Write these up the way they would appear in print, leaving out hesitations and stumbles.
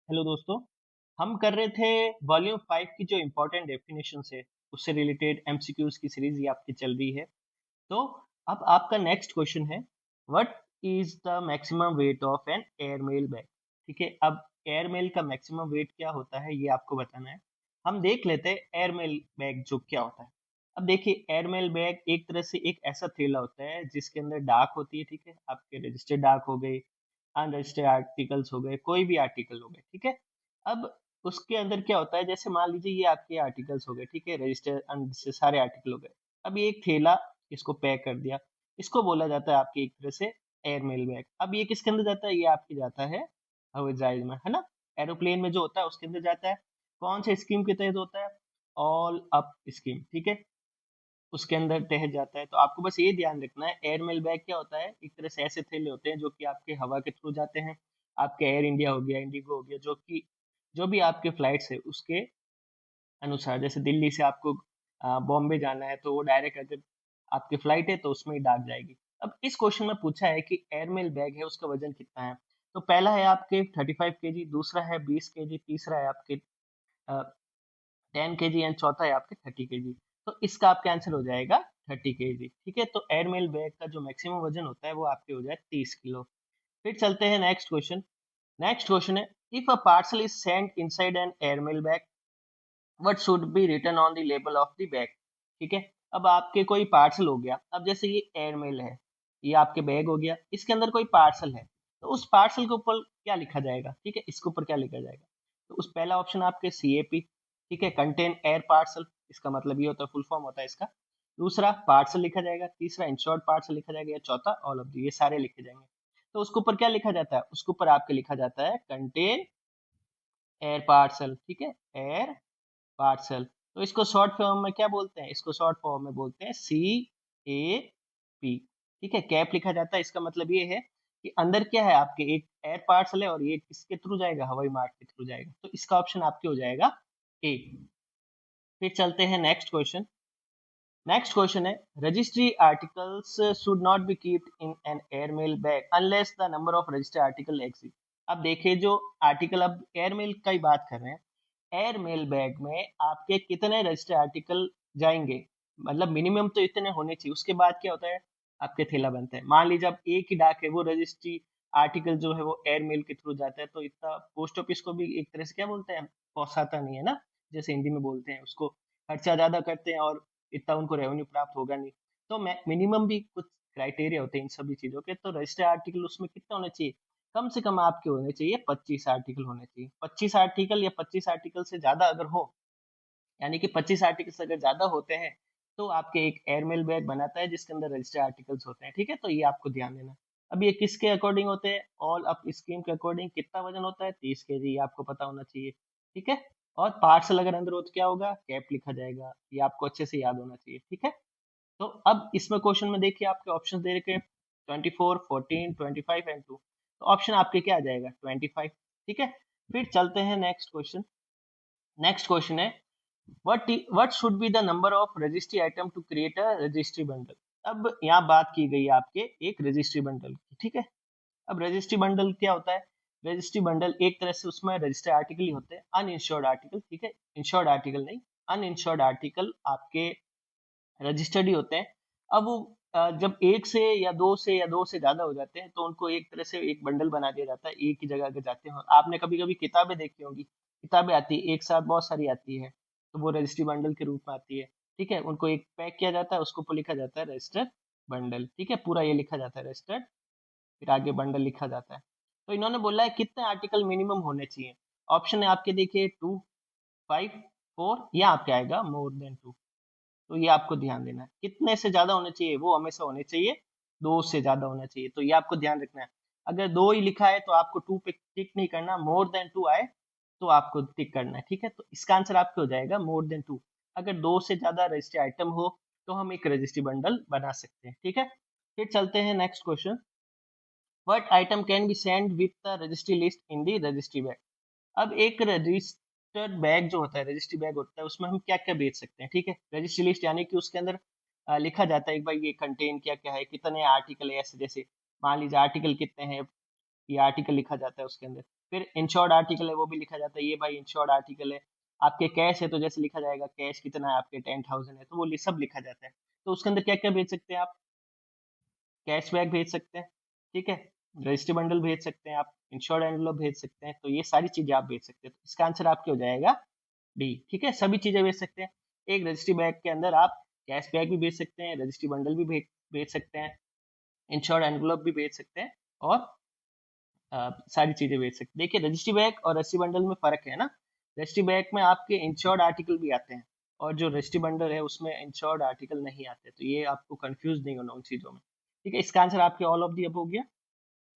Hello दोस्तों। हम कर रहे थे वॉल्यूम 5 की जो इम्पोर्टेंट डेफिनेशन है उससे रिलेटेड एमसीक्यूज की सीरीज ये आपकी चल रही है। तो अब आपका नेक्स्ट क्वेश्चन है, what is the maximum weight of an airmail bag. ठीक है, अब एयरमेल का मैक्सिमम वेट क्या होता है ये आपको बताना है। हम देख लेते हैं एयरमेल बैग जो क्या होता है। अब देखिए, एयरमेल बैग एक तरह से एक ऐसा थैला होता है जिसके अंदर डाक होती है। ठीक है, आपके रजिस्टर्ड डाक हो गए, अनरजिस्टर्ड आर्टिकल्स हो गए, कोई भी आर्टिकल हो गए। ठीक है, अब उसके अंदर क्या होता है, जैसे मान लीजिए ये आपके आर्टिकल्स हो गए। ठीक है, रजिस्टर्ड अनरजिस्टर्ड सारे आर्टिकल हो गए। अब ये एक थैला, इसको पैक कर दिया, इसको बोला जाता है आपके एक तरह से एयरमेल बैग। अब ये किसके अंदर जाता है, ये आपके जाता है हवाई जहाज में, है ना। एरोप्लेन में जो होता है उसके अंदर जाता है। कौन से स्कीम के तहत होता है, ऑल अप स्कीम। ठीक है, उसके अंदर तहत जाता है। तो आपको बस ये ध्यान रखना है, एयरमेल बैग क्या होता है, एक तरह से ऐसे थैले होते हैं जो कि आपके हवा के थ्रू जाते हैं। आपके एयर इंडिया हो गया, इंडिगो हो गया, जो कि जो भी आपके फ्लाइट्स है उसके अनुसार, जैसे दिल्ली से आपको बॉम्बे जाना है तो वो डायरेक्ट अगर आपकी फ्लाइट है तो उसमें ही डाक जाएगी। अब इस क्वेश्चन में पूछा है कि एयरमेल बैग है उसका वजन कितना है। तो पहला है आपके 35 kg, दूसरा है 20 kg, तीसरा है आपके 10 kg एंड चौथा है आपके 30 kg। तो इसका आपका आंसर हो जाएगा 30 kg। ठीक है, तो एयरमेल बैग का जो मैक्सिमम वजन होता है वो आपके हो जाए 30 किलो। फिर चलते हैं नेक्स्ट क्वेश्चन। नेक्स्ट क्वेश्चन है, if a parcel is sent inside an airmail bag, what should be written on the label of the bag. ठीक है, अब आपके कोई पार्सल हो गया। अब जैसे ये एयरमेल है, ये आपके बैग हो गया, इसके अंदर कोई पार्सल है, तो उस पार्सल के ऊपर क्या लिखा जाएगा। ठीक है, इसके ऊपर क्या लिखा जाएगा। तो उस पहला ऑप्शन आपके CAP, ठीक है, कंटेन एयर पार्सल, इसका मतलब ये होता है, फुल फॉर्म होता है इसका। दूसरा पार्सल लिखा जाएगा, तीसरा इंश्योर्ड पार्सल लिखा जाएगा, या चौथा ऑल ऑफ दी, ये सारे लिखे जाएंगे। तो उसके ऊपर क्या लिखा जाता है, उसके ऊपर आपके लिखा जाता है कंटेन एयर पार्सल। ठीक है, एयर पार्सल। तो इसको शॉर्ट फॉर्म में क्या बोलते हैं, इसको शॉर्ट फॉर्म में बोलते हैं CAP। ठीक है, कैप लिखा जाता है, इसका मतलब ये है कि अंदर क्या है, आपके एक एयर पार्सल है और ये किसके थ्रू जाएगा, हवाई मार्ग के थ्रू जाएगा। तो इसका ऑप्शन आपके हो जाएगा ए। फिर चलते हैं नेक्स्ट क्वेश्चन। नेक्स्ट क्वेश्चन है, registry articles should not be kept in an airmail bag unless the number of registered article exceed. अब देखिए, जो आर्टिकल, अब एयरमेल का ही बात कर रहे हैं, एयरमेल बैग में आपके कितने रजिस्टर्ड आर्टिकल जाएंगे, मतलब मिनिमम तो इतने होने चाहिए। उसके बाद क्या होता है, आपके थैला बनता है। मान लीजिए अब एक ही डाक है, वो रजिस्ट्री आर्टिकल जो है वो एयरमेल के थ्रू जाता है, तो इतना पोस्ट ऑफिस को भी एक तरह से क्या बोलते हैं, पहुंचाता नहीं है ना, जैसे हिंदी में बोलते हैं उसको। खर्चा ज्यादा करते हैं और इतना उनको रेवेन्यू प्राप्त होगा नहीं। तो मिनिमम भी कुछ क्राइटेरिया होते हैं इन सभी चीजों के। तो रजिस्टर्ड आर्टिकल उसमें कितना होना चाहिए, कम से कम आपके होने चाहिए 25 आर्टिकल होने चाहिए। 25 आर्टिकल या 25 आर्टिकल से ज्यादा अगर हो, यानी कि 25 आर्टिकल से अगर ज्यादा होते हैं, तो आपके एक एयरमेल बैग बनाता है जिसके अंदर रजिस्टर्ड आर्टिकल्स होते हैं। ठीक है, तो ये आपको ध्यान देना। अब ये किसके अकॉर्डिंग होते हैं, ऑल अप स्कीम के अकॉर्डिंग। कितना वजन होता है, 30 kg, ये आपको पता होना चाहिए। ठीक है, और पार्सल अगर अंदर हो तो क्या होगा, कैप लिखा जाएगा, ये आपको अच्छे से याद होना चाहिए। ठीक है, तो अब इसमें क्वेश्चन में देखिए आपके ऑप्शन दे रखे 24, 14, 25 एंड 2। तो ऑप्शन आपके क्या आ जाएगा, 25। ठीक है, फिर चलते हैं नेक्स्ट क्वेश्चन। नेक्स्ट क्वेश्चन है, what should be the number of registry item to create a registry bundle। अब यहाँ बात की गई है आपके एक रजिस्ट्री बंडल की। ठीक है, अब रजिस्ट्री बंडल क्या होता है, रजिस्ट्री बंडल एक तरह से उसमें रजिस्टर्ड आर्टिकल ही होते हैं, अनइंश्योर्ड आर्टिकल। ठीक है, इंश्योर्ड आर्टिकल नहीं, अनइंश्योर्ड आर्टिकल आपके रजिस्टर्ड ही होते हैं। अब वो जब एक से या दो से ज्यादा हो जाते हैं तो उनको एक तरह से एक बंडल बना दिया जाता है, एक ही जगह अगर जाते हैं। आपने कभी कभी किताबें देखी होंगी, किताबें आती है एक साथ, बहुत सारी आती है, तो वो रजिस्ट्री बंडल के रूप में आती है। ठीक है, उनको एक पैक किया जाता है, उसको ऊपर लिखा जाता है रजिस्टर्ड बंडल। ठीक है, पूरा ये लिखा जाता है रजिस्टर्ड, फिर आगे बंडल लिखा जाता है। तो इन्होंने बोला है कितने आर्टिकल मिनिमम होने चाहिए। ऑप्शन है आपके, देखिए 2, 5, 4, या आपके आएगा मोर देन 2। तो ये आपको ध्यान देना है, कितने से ज्यादा होने चाहिए, वो हमेशा होने चाहिए 2 से ज्यादा होना चाहिए। तो ये आपको ध्यान रखना है। अगर 2 ही लिखा है तो आपको 2 पे टिक नहीं करना, मोर देन 2 आए तो आपको टिक करना है। ठीक है, तो इसका आंसर आपके हो जाएगा मोर देन 2। अगर 2 से ज्यादा रजिस्ट्री आइटम हो तो हम एक रजिस्ट्री बंडल बना सकते हैं। ठीक है, फिर चलते हैं next question. What item can be send with the registry list in the registry bag. अब एक रजिस्टर्ड बैग जो होता है, रजिस्ट्री बैग होता है, उसमें हम क्या क्या बेच सकते हैं। ठीक है, रजिस्ट्री लिस्ट यानी कि उसके अंदर लिखा जाता है एक बार ये कंटेन क्या क्या है, कितने आर्टिकल है, ऐसे जैसे मान लीजिए आर्टिकल कितने हैं, ये आर्टिकल लिखा जाता है उसके अंदर। फिर इंश्योर्ड आर्टिकल है वो भी लिखा जाता है, ये भाई इंश्योर्ड आर्टिकल है। आपके कैश है तो जैसे लिखा जाएगा कैश कितना है आपके 10,000 है, तो वो सब लिखा जाता है। तो उसके अंदर क्या क्या भेज सकते हैं आप, कैशबैक भेज सकते हैं, ठीक है, रजिस्ट्री बंडल भेज सकते हैं आप, इंश्योर्ड एनवलप भेज सकते हैं, तो ये सारी चीजें आप भेज सकते हैं। तो इसका आंसर आपके हो जाएगा डी, ठीक है, सभी चीजें भेज सकते हैं। एक रजिस्ट्री बैग के अंदर आप कैश बैग भी भेज सकते हैं, रजिस्ट्री बंडल भी भेज सकते हैं, इंश्योर्ड एनवलप भी भेज सकते हैं, और सारी चीजें भेज सकते हैं। देखिए रजिस्ट्री बैग और रजिस्ट्री बंडल में फर्क है ना, रजिस्ट्री बैग में आपके इंश्योर्ड आर्टिकल भी आते हैं, और जो रजिस्ट्री बंडल है उसमें इंश्योर्ड आर्टिकल नहीं आते, तो ये आपको कंफ्यूज नहीं होना उन चीजों में, ठीक है। इसका आंसर आपके ऑल ऑफ दी अब हो गया।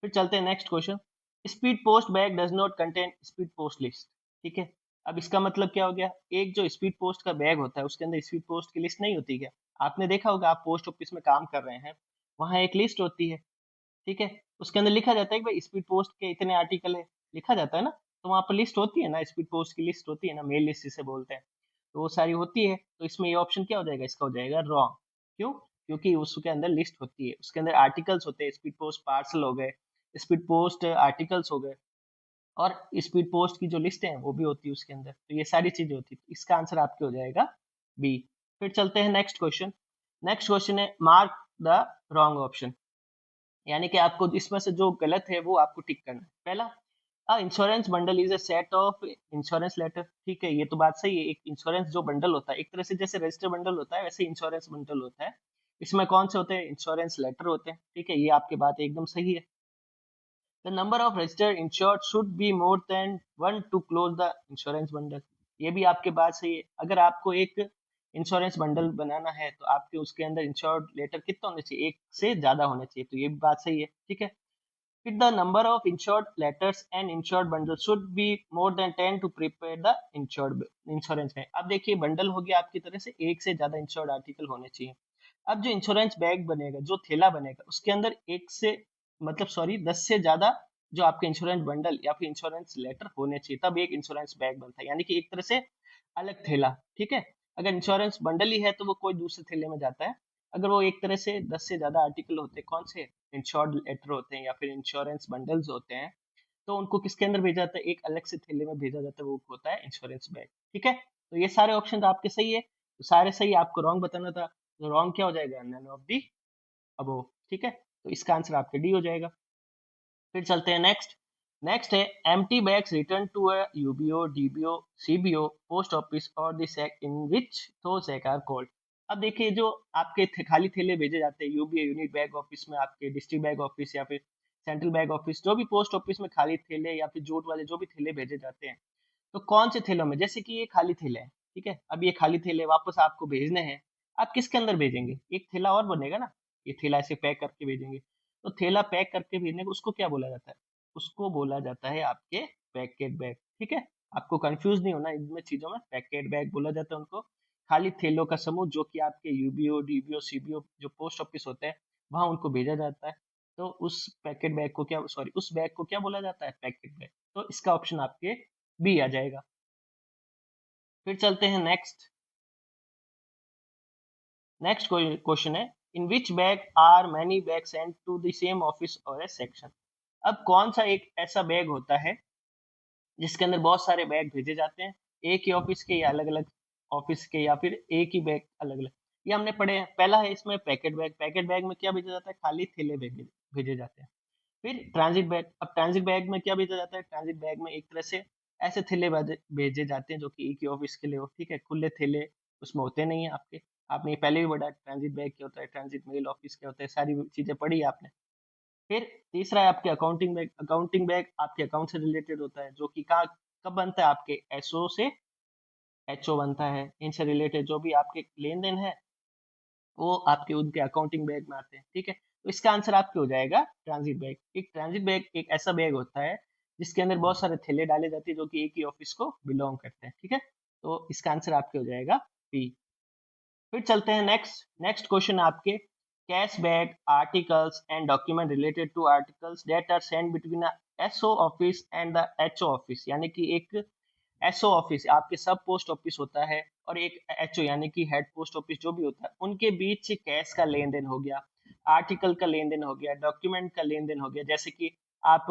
फिर चलते हैं next question, speed post bag does not contain speed post list, ठीक है। अब इसका मतलब क्या हो गया, एक जो स्पीड पोस्ट का बैग होता है उसके अंदर स्पीड पोस्ट की लिस्ट नहीं होती क्या। आपने देखा होगा, आप पोस्ट ऑफिस में काम कर रहे हैं, वहां एक लिस्ट होती है, ठीक है, उसके अंदर लिखा जाता है कि भाई स्पीड पोस्ट के इतने आर्टिकल है, लिखा जाता है ना, तो वहां पर लिस्ट होती है ना, स्पीड पोस्ट की लिस्ट होती है ना, मेल लिस्ट जिसे बोलते हैं, तो वो सारी होती है। तो इसमें ये ऑप्शन क्या हो जाएगा, इसका हो जाएगा रॉन्ग। क्यों, क्योंकि उसके अंदर लिस्ट होती है, उसके अंदर आर्टिकल्स होते हैं, स्पीड पोस्ट पार्सल हो गए, स्पीड पोस्ट आर्टिकल्स हो गए, और स्पीड पोस्ट की जो लिस्ट है वो भी होती है उसके अंदर, तो ये सारी चीजें होती है। तो इसका आंसर आपके हो जाएगा बी। फिर चलते हैं नेक्स्ट क्वेश्चन, नेक्स्ट क्वेश्चन है मार्क द रॉन्ग ऑप्शन, यानी कि आपको इसमें से जो गलत है वो आपको टिक करना है। पहला, insurance bundle is a set of insurance letter, ठीक है, ये तो बात सही है। एक इंश्योरेंस जो बंडल होता है, एक तरह से जैसे रजिस्टर बंडल होता है वैसे इंश्योरेंस बंडल होता है, इसमें कौन से होते हैं, इंश्योरेंस लेटर होते हैं, ठीक है, ये आपकी बात एकदम सही है। The number of registered insured should be more than one two close the insurance bundle, ये भी आपकी बात सही है। अगर आपको एक इंश्योरेंस बंडल बनाना है तो आपके उसके अंदर इंश्योर्ड लेटर कितना होने चाहिए, एक से ज्यादा होने चाहिए, तो ये भी बात सही है, ठीक है। फिर the number of insured letters and insured bundles should be more than 10 to prepare the insured insurance में। अब देखिए बंडल हो गया आपकी तरह से, एक से ज्यादा इंश्योर्ड आर्टिकल होने चाहिए। अब जो इंश्योरेंस बैग बनेगा, जो थैला बनेगा, उसके अंदर एक से मतलब सॉरी 10 से ज्यादा जो आपके इंश्योरेंस बंडल या फिर इंश्योरेंस लेटर होने चाहिए, तब एक इंश्योरेंस बैग बनता है, यानी कि एक तरह से अलग थैला, ठीक है। अगर इंश्योरेंस बंडल ही है तो वो कोई दूसरे थैले में जाता है, अगर वो एक तरह से 10 से ज्यादा आर्टिकल होते हैं, कौन से इंश्योर्ड लेटर होते हैं या फिर इंश्योरेंस बंडल्स होते हैं, तो उनको किसके अंदर भेजा जाता है, एक अलग से थैले में भेजा जाता है, वो होता है इंश्योरेंस बैग, ठीक है। तो ये सारे ऑप्शन आपके सही है, तो सारे सही, आपको रॉन्ग बताना था, तो रॉन्ग क्या हो जाएगा, नन ऑफ दी अबोव, ठीक है, तो इसका आंसर आपके डी हो जाएगा। फिर चलते हैं नेक्स्ट, नेक्स्ट है empty bags return to a UBO DBO CBO post office और द सेक इन विच दो सेक आर कॉल्ड। अब देखिए जो आपके खाली थैले भेजे जाते हैं यूबीओ यूनिट बैग ऑफिस में, आपके डिस्ट्रिक्ट बैग ऑफिस या फिर सेंट्रल बैग ऑफिस, जो भी पोस्ट ऑफिस में खाली थैले या फिर जूट वाले जो भी थैले भेजे जाते हैं, तो कौन से थैलों में, जैसे कि ये खाली थैले हैं, ठीक है, अब ये खाली थैले वापस आपको भेजने हैं, आप किसके अंदर भेजेंगे, एक थैला और बनेगा ना, ये थैला ऐसे पैक करके भेजेंगे, तो थैला पैक करके भेजने को उसको क्या बोला जाता है, उसको बोला जाता है आपके पैकेट बैग, ठीक है। आपको कंफ्यूज नहीं होना इनमें चीजों में, पैकेट बैग बोला जाता है उनको, खाली थैलों का समूह जो कि आपके यूबीओ डीबीओ सीबीओ जो पोस्ट ऑफिस होते हैं वहां उनको भेजा जाता है, तो उस पैकेट बैग को क्या, सॉरी उस बैग को क्या बोला जाता है, पैकेट बैग। तो इसका ऑप्शन आपके बी आ जाएगा। फिर चलते हैं नेक्स्ट, नेक्स्ट क्वेश्चन है in which bag are many bag sent to the same office और ए सेक्शन। अब कौन सा एक ऐसा बैग होता है जिसके अंदर बहुत सारे बैग भेजे जाते हैं, एक ही ऑफिस के या अलग अलग ऑफिस के, या फिर एक ही बैग अलग अलग, ये हमने पढ़े हैं। पहला है इसमें पैकेट बैग, पैकेट बैग में क्या भेजा जाता है, खाली थैले भेजे भेजे जाते हैं। फिर ट्रांजिट बैग, अब ट्रांजिट बैग में क्या भेजा जाता है, ट्रांजिट बैग में एक तरह से ऐसे थैले भेजे जाते हैं जो कि एक ही ऑफिस के लिए हो, ठीक है, खुले थैले उसमें होते नहीं है आपके, आपने ये पहले भी पढ़ा ट्रांजिट बैग क्या होता है, ट्रांजिट मेल ऑफिस क्या होता है, सारी चीजें पढ़ी है आपने। फिर तीसरा है आपके अकाउंटिंग बैग, अकाउंटिंग बैग आपके अकाउंट से रिलेटेड होता है, जो कि कहाँ कब बनता है, आपके एसओ से एचओ बनता है, इनसे रिलेटेड जो भी आपके लेन देन है वो आपके उनके अकाउंटिंग बैग में आते हैं, ठीक है। तो इसका आंसर आपके हो जाएगा ट्रांजिट बैग। एक ट्रांजिट बैग एक ऐसा बैग होता है जिसके अंदर बहुत सारे थैले डाले जाते हैं जो कि एक ही ऑफिस को बिलोंग करते हैं, ठीक है, तो इसका आंसर आपके हो जाएगा बी। फिर चलते हैं नेक्स्ट, नेक्स्ट क्वेश्चन आपके cash bag articles and document related to articles that are send between SO office and the HO office, यानी कि एक एसओ ऑफिस आपके सब पोस्ट ऑफिस होता है और एक एचओ यानी कि हेड पोस्ट ऑफिस जो भी होता है, उनके बीच कैश का लेन देन हो गया, आर्टिकल का लेन देन हो गया, डॉक्यूमेंट का लेन देन हो गया, जैसे कि आप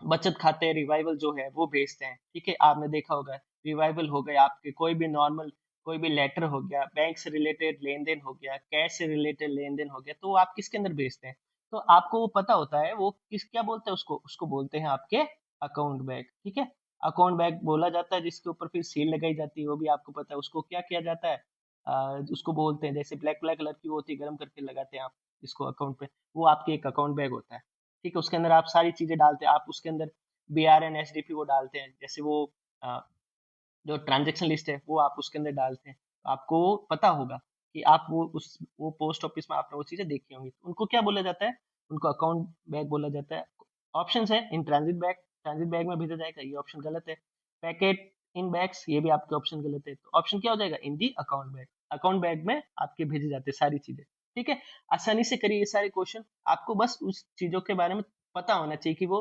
बचत खाते रिवाइवल जो है वो भेजते हैं, ठीक है। आपने देखा होगा रिवाइवल हो गए आपके कोई भी नॉर्मल, कोई भी लेटर हो गया, बैंक से रिलेटेड लेन देन हो गया, कैश से रिलेटेड लेन देन हो गया, तो वो आप किसके अंदर भेजते हैं? तो आपको वो पता होता है वो किस, क्या बोलते हैं उसको, उसको बोलते हैं आपके अकाउंट बैग, ठीक है। अकाउंट बैग बोला जाता है, जिसके ऊपर फिर सील लगाई जाती है, वो भी आपको पता है। उसको क्या किया जाता है, उसको बोलते हैं, जैसे ब्लैक ब्लैक कलर की वो होती है, गर्म करके लगाते हैं आप इसको अकाउंट पे, वो आपके एक अकाउंट बैग होता है, ठीक है। उसके अंदर आप सारी चीजें डालते हैं, आप उसके अंदर BRN SDP वो डालते हैं, जैसे वो अ, जो ट्रांजैक्शन लिस्ट है वो आप उसके अंदर डालते हैं। तो आपको पता होगा कि आप वो पोस्ट ऑफिस में आपने वो चीजें देखी होंगी, तो उनको क्या बोला जाता है, उनको अकाउंट बैग बोला जाता है। ऑप्शंस है in transit bag, transit bag में भेजा जाएगा, ये ऑप्शन गलत है। पैकेट इन बैग्स, ये भी आपके ऑप्शन गलत है। तो ऑप्शन क्या हो जाएगा, इन the account bag, account bag में आपके भेजे जाते हैं सारी चीजें, ठीक है। आसानी से करिए ये सारे क्वेश्चन, आपको बस उस चीजों के बारे में पता होना चाहिए कि वो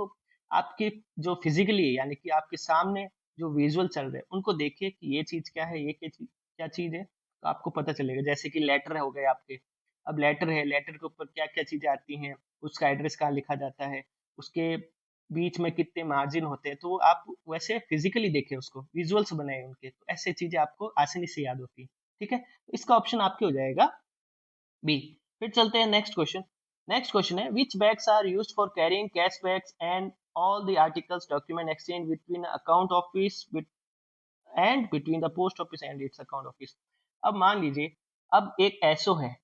आपकी जो फिजिकली यानी कि आपके सामने जो विजुअल चल रहे हैं उनको देखिए कि ये चीज क्या है, ये क्या चीज है, तो आपको पता चलेगा। जैसे कि लेटर हो गए आपके, अब लेटर है, लेटर के ऊपर क्या क्या चीजें आती हैं, उसका एड्रेस कहाँ लिखा जाता है, उसके बीच में कितने मार्जिन होते हैं, तो आप वैसे फिजिकली देखें उसको, विजुअल्स बनाए उनके, तो ऐसे चीजें आपको आसानी से याद होती है, ठीक है। तो इसका ऑप्शन आपके हो जाएगा बी। फिर चलते हैं नेक्स्ट क्वेश्चन। नेक्स्ट क्वेश्चन है which bags are used for carrying cash bags and all the articles document exchange between account office and between the post office and its account office. अब मान लीजिए, अब एक SO है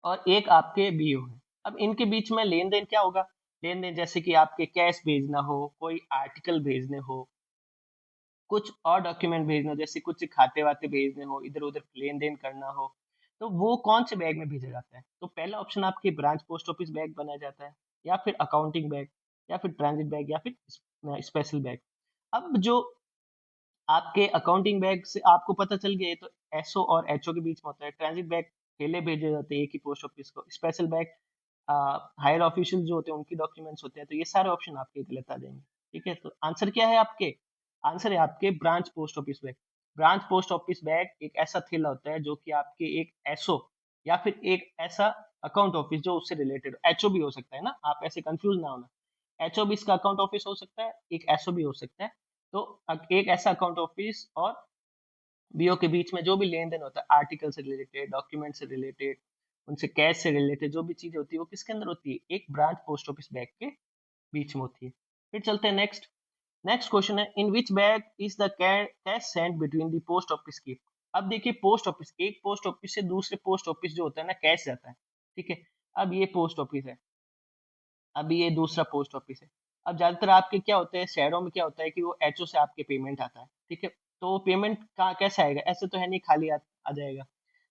और एक आपके बीओ है, अब इनके बीच में लेन देन क्या होगा, लेन देन जैसे कि आपके कैश भेजना हो, कोई आर्टिकल भेजने हो, कुछ और डॉक्यूमेंट भेजने हो, जैसे कुछ खाते वाते भेजने हो, इधर उधर लेन देन करना हो, तो वो कौन से बैग में भेजा जाता है? तो पहला ऑप्शन आपके ब्रांच पोस्ट ऑफिस बैग बनाया जाता है, या फिर अकाउंटिंग बैग, या फिर ट्रांजिट बैग, या फिर स्पेशल बैग। अब जो आपके अकाउंटिंग बैग से आपको पता चल गया, ये तो एसओ और एचओ के बीच में होता है। ट्रांजिट बैग पहले भेजे जाते हैं एक ही पोस्ट ऑफिस को, स्पेशल बैग हायर ऑफिशियल जो होते हैं उनकी डॉक्यूमेंट्स होते हैं। तो ये सारे ऑप्शन आपके गलत आ जाएंगे, ठीक है। तो आंसर क्या है आपके, आंसर है आपके branch post office bag. Branch post office bag एक ऐसा थैला होता है जो कि आपके एक एसओ या फिर एक ऐसा अकाउंट ऑफिस जो उससे रिलेटेड, एचओ भी हो सकता है ना, आप ऐसे कंफ्यूज ना होना, एचओ भी इसका अकाउंट ऑफिस हो सकता है, एक एसओ भी हो सकता है। तो एक ऐसा अकाउंट ऑफिस और बीओ के बीच में जो भी लेन देन होता है, आर्टिकल से रिलेटेड, डॉक्यूमेंट से रिलेटेड, उनसे कैश से रिलेटेड जो भी चीजें होती है, वो किसके अंदर होती है, एक ब्रांच पोस्ट ऑफिस बैग के बीच में होती है। फिर चलते हैं नेक्स्ट। नेक्स्ट क्वेश्चन है in which bag is the cash sent between the post office की। अब देखिए पोस्ट ऑफिस, एक पोस्ट ऑफिस से दूसरे पोस्ट ऑफिस जो होता है ना, कैश जाता है, ठीक है। अब ये पोस्ट ऑफिस है, अभी ये दूसरा पोस्ट ऑफिस है। अब ज्यादातर आपके क्या होते हैं शहरों में, क्या होता है कि वो एचओ से आपके पेमेंट आता है, ठीक है। तो वो पेमेंट कहाँ कैसे आएगा, ऐसे तो है नहीं खाली आ जाएगा,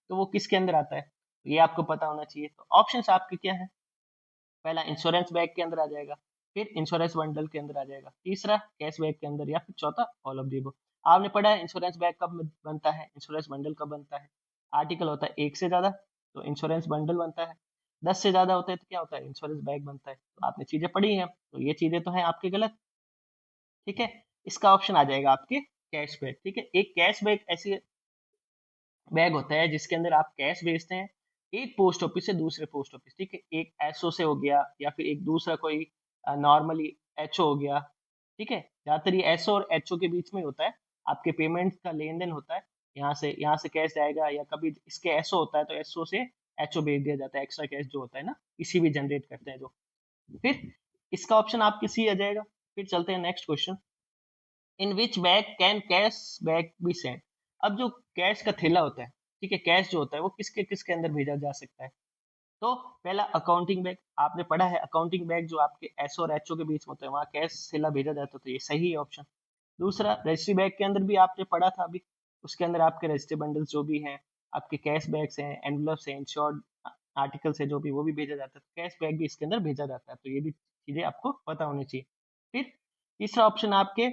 तो वो किसके अंदर आता है, ये आपको पता होना चाहिए। तो ऑप्शंस आपके क्या है, पहला इंश्योरेंस बैग के अंदर आ जाएगा, फिर इंश्योरेंस बंडल के अंदर आ जाएगा, तीसरा कैश बैग के अंदर, या फिर चौथा ऑल ऑफ दी अबव। आपने पढ़ा है इंश्योरेंस बैग कब बनता है, इंश्योरेंस बंडल कब बनता है, आर्टिकल होता है एक से ज्यादा तो इंश्योरेंस बंडल बनता है, 10 से ज्यादा होता है तो क्या होता है, इंश्योरेंस बैग बनता है। तो आपने चीजें पढ़ी हैं, तो ये चीजें तो हैं आपके गलत, ठीक है। इसका ऑप्शन आ जाएगा आपके कैश बैग, ठीक है। एक कैश बैग ऐसी बैग होता है जिसके अंदर आप कैश भेजते हैं एक पोस्ट ऑफिस से दूसरे पोस्ट ऑफिस, ठीक है। एक एसओ से हो गया, या फिर एक दूसरा कोई नॉर्मली एचओ हो गया, ठीक है। ज्यादातर ये एसओ और एचओ के बीच में होता है, आपके पेमेंट का लेन देन होता है, यहाँ से कैश जाएगा, या कभी इसके एसओ होता है तो एसओ से एचओ भेज दिया जाता है, एक्स्ट्रा कैश जो होता है ना, इसी भी जनरेट करते हैं जो। फिर इसका ऑप्शन आपके सी आ जाएगा। फिर चलते हैं next question, in which bag can cash bag be sent. अब जो कैश का थैला होता है, ठीक है, कैश जो होता है वो किसके किसके अंदर भेजा जा सकता है? तो पहला अकाउंटिंग बैग, आपने पढ़ा है अकाउंटिंग बैग जो आपके एसओ और एचओ के बीच में होता है, वहां कैश थैला भेजा जाता है, तो ये सही है ऑप्शन। दूसरा रजिस्ट्री बैग के अंदर भी आपने पढ़ा था अभी, उसके अंदर आपके रजिस्ट्री बंडल्स जो भी हैं, आपके कैश बैग्स हैं, एनवलप्स हैं, इंश्योर्ड आर्टिकल्स है जो भी, वो भी भेजा जाता है, तो कैश बैग भी इसके अंदर भेजा जाता है। तो ये भी चीजें आपको पता होनी चाहिए। फिर तीसरा ऑप्शन आपके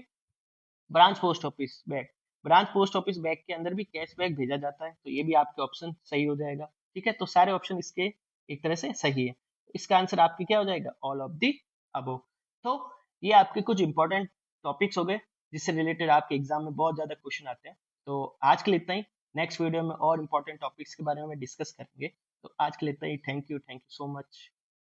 branch post office bag, branch post office bag के अंदर भी कैश बैग भेजा जाता है, तो ये भी आपके ऑप्शन सही हो जाएगा, ठीक है। तो सारे ऑप्शन इसके एक तरह से सही है, इसका आंसर आपके क्या हो जाएगा, ऑल ऑफ दी अबव। तो ये आपके कुछ इंपॉर्टेंट टॉपिक्स हो गए जिससे रिलेटेड आपके एग्जाम में बहुत ज्यादा क्वेश्चन आते हैं। तो आज के लिए इतना ही, नेक्स्ट वीडियो में और इंपॉर्टेंट टॉपिक्स के बारे में डिस्कस करेंगे। तो आज के लिए इतना ही, थैंक यू सो मच।